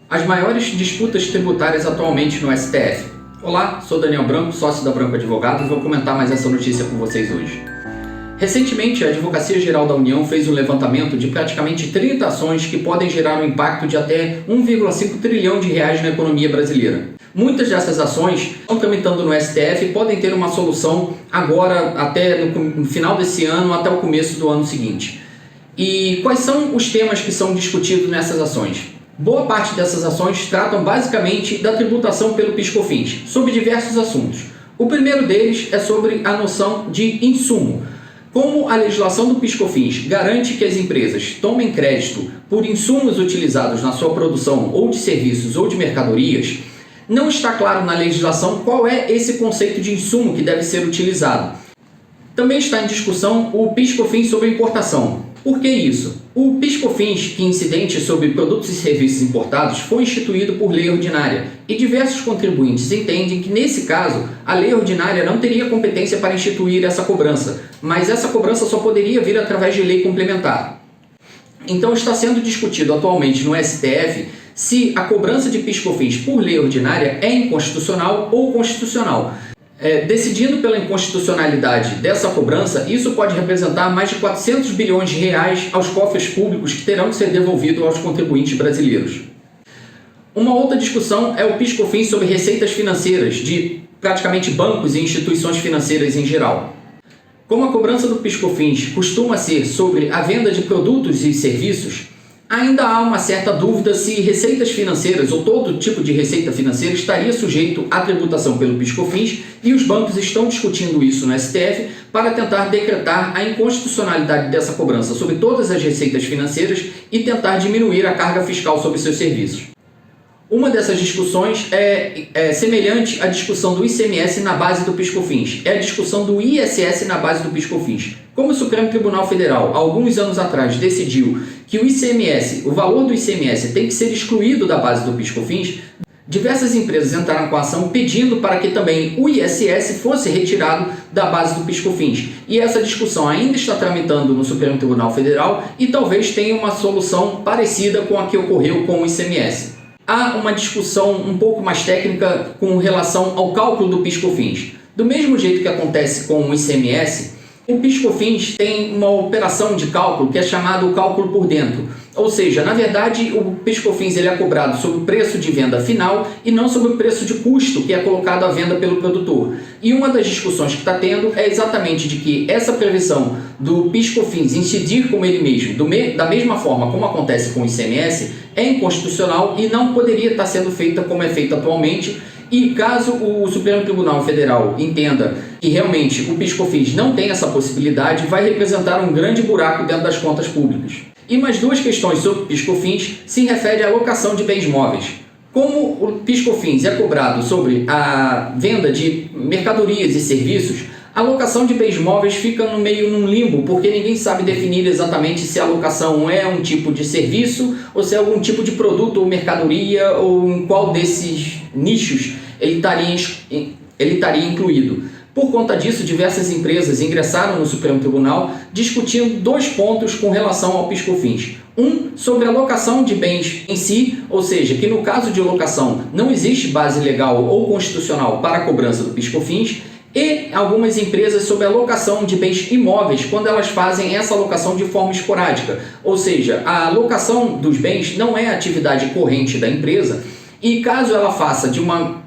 As maiores disputas tributárias atualmente no STF. Olá, sou Daniel Branco, sócio da Branco Advogados, e vou comentar mais essa notícia com vocês hoje. Recentemente, a Advocacia Geral da União fez um levantamento de praticamente 30 ações que podem gerar um impacto de até 1,5 trilhão de reais na economia brasileira. Muitas dessas ações estão tramitando no STF e podem ter uma solução agora, até no final desse ano, até o começo do ano seguinte. E quais são os temas que são discutidos nessas ações? Boa parte dessas ações tratam basicamente da tributação pelo PIS/COFINS, sobre diversos assuntos. O primeiro deles é sobre a noção de insumo. Como a legislação do PIS/COFINS garante que as empresas tomem crédito por insumos utilizados na sua produção ou de serviços ou de mercadorias, não está claro na legislação qual é esse conceito de insumo que deve ser utilizado. Também está em discussão o PIS/COFINS sobre importação. Por que isso? O PIS/COFINS, que é incidente sobre produtos e serviços importados, foi instituído por lei ordinária e diversos contribuintes entendem que, nesse caso, a lei ordinária não teria competência para instituir essa cobrança, mas essa cobrança só poderia vir através de lei complementar. Então está sendo discutido atualmente no STF se a cobrança de PIS/COFINS por lei ordinária é inconstitucional ou constitucional. Decidindo pela inconstitucionalidade dessa cobrança, isso pode representar mais de 400 bilhões de reais aos cofres públicos que terão que ser devolvidos aos contribuintes brasileiros. Uma outra discussão é o PIS/COFINS sobre receitas financeiras de praticamente bancos e instituições financeiras em geral. Como a cobrança do PIS/COFINS costuma ser sobre a venda de produtos e serviços, ainda há uma certa dúvida se receitas financeiras ou todo tipo de receita financeira estaria sujeito à tributação pelo PIS/COFINS e os bancos estão discutindo isso no STF para tentar decretar a inconstitucionalidade dessa cobrança sobre todas as receitas financeiras e tentar diminuir a carga fiscal sobre seus serviços. Uma dessas discussões é semelhante à discussão do ICMS na base do PIS/COFINS, é a discussão do ISS na base do PIS/COFINS. Como o Supremo Tribunal Federal, há alguns anos atrás, decidiu que o ICMS, o valor do ICMS tem que ser excluído da base do PIS/COFINS, diversas empresas entraram com a ação pedindo para que também o ISS fosse retirado da base do PIS/COFINS. E essa discussão ainda está tramitando no Supremo Tribunal Federal e talvez tenha uma solução parecida com a que ocorreu com o ICMS. Há uma discussão um pouco mais técnica com relação ao cálculo do PIS/COFINS. Do mesmo jeito que acontece com o ICMS, o PIS/COFINS tem uma operação de cálculo que é chamado cálculo por dentro. Ou seja, na verdade, o PIS/COFINS ele é cobrado sobre o preço de venda final e não sobre o preço de custo que é colocado à venda pelo produtor. E uma das discussões que está tendo é exatamente de que essa previsão do PIS/COFINS incidir como ele mesmo, da mesma forma como acontece com o ICMS, é inconstitucional e não poderia estar sendo feita como é feita atualmente. E caso o Supremo Tribunal Federal entenda que realmente o PIS/COFINS não tem essa possibilidade, vai representar um grande buraco dentro das contas públicas. E mais duas questões sobre o PIS/COFINS se refere à alocação de bens móveis. Como o PIS/COFINS é cobrado sobre a venda de mercadorias e serviços, a alocação de bens móveis fica num limbo, porque ninguém sabe definir exatamente se a alocação é um tipo de serviço ou se é algum tipo de produto ou mercadoria ou em qual desses nichos ele estaria incluído. Por conta disso, diversas empresas ingressaram no Supremo Tribunal discutindo dois pontos com relação ao PIS/COFINS. Um, sobre a alocação de bens em si, ou seja, que no caso de alocação não existe base legal ou constitucional para a cobrança do PIS/COFINS, e algumas empresas sobre a alocação de bens imóveis quando elas fazem essa alocação de forma esporádica. Ou seja, a alocação dos bens não é atividade corrente da empresa e caso ela faça de uma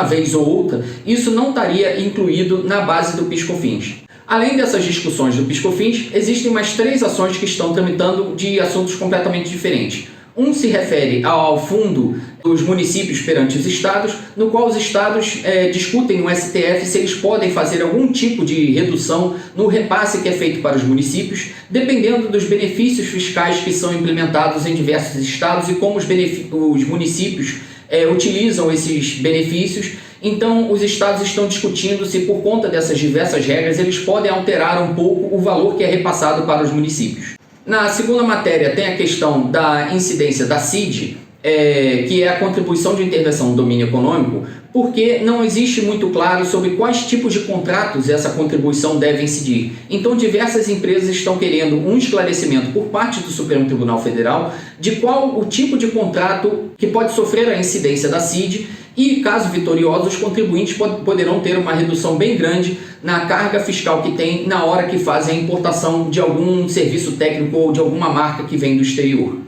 vez ou outra, isso não estaria incluído na base do PIS/COFINS. Além dessas discussões do PIS/COFINS, existem mais 3 ações que estão tramitando de assuntos completamente diferentes. Um se refere ao fundo dos municípios perante os estados, no qual os estados discutem no STF se eles podem fazer algum tipo de redução no repasse que é feito para os municípios, dependendo dos benefícios fiscais que são implementados em diversos estados e como os municípios utilizam esses benefícios. Então, os estados estão discutindo se, por conta dessas diversas regras, eles podem alterar um pouco o valor que é repassado para os municípios. Na segunda matéria tem a questão da incidência da CID, que é a contribuição de intervenção no domínio econômico, porque não existe muito claro sobre quais tipos de contratos essa contribuição deve incidir. Então, diversas empresas estão querendo um esclarecimento por parte do Supremo Tribunal Federal de qual o tipo de contrato que pode sofrer a incidência da CID e, caso vitorioso, os contribuintes poderão ter uma redução bem grande na carga fiscal que tem na hora que fazem a importação de algum serviço técnico ou de alguma marca que vem do exterior.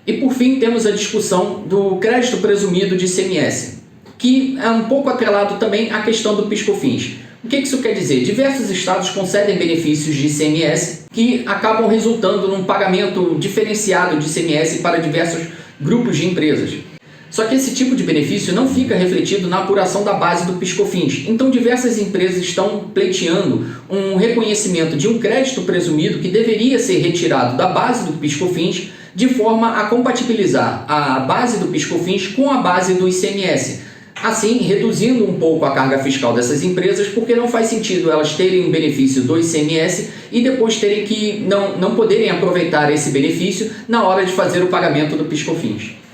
E por fim temos a discussão do crédito presumido de ICMS, que é um pouco atrelado também à questão do PIS/COFINS. O que isso quer dizer? Diversos estados concedem benefícios de ICMS que acabam resultando num pagamento diferenciado de ICMS para diversos grupos de empresas. Só que esse tipo de benefício não fica refletido na apuração da base do PIS/COFINS. Então diversas empresas estão pleiteando um reconhecimento de um crédito presumido que deveria ser retirado da base do PIS/COFINS de forma a compatibilizar a base do PIS/COFINS com a base do ICMS. Assim, reduzindo um pouco a carga fiscal dessas empresas, porque não faz sentido elas terem um benefício do ICMS e depois terem que não poderem aproveitar esse benefício na hora de fazer o pagamento do PIS/COFINS.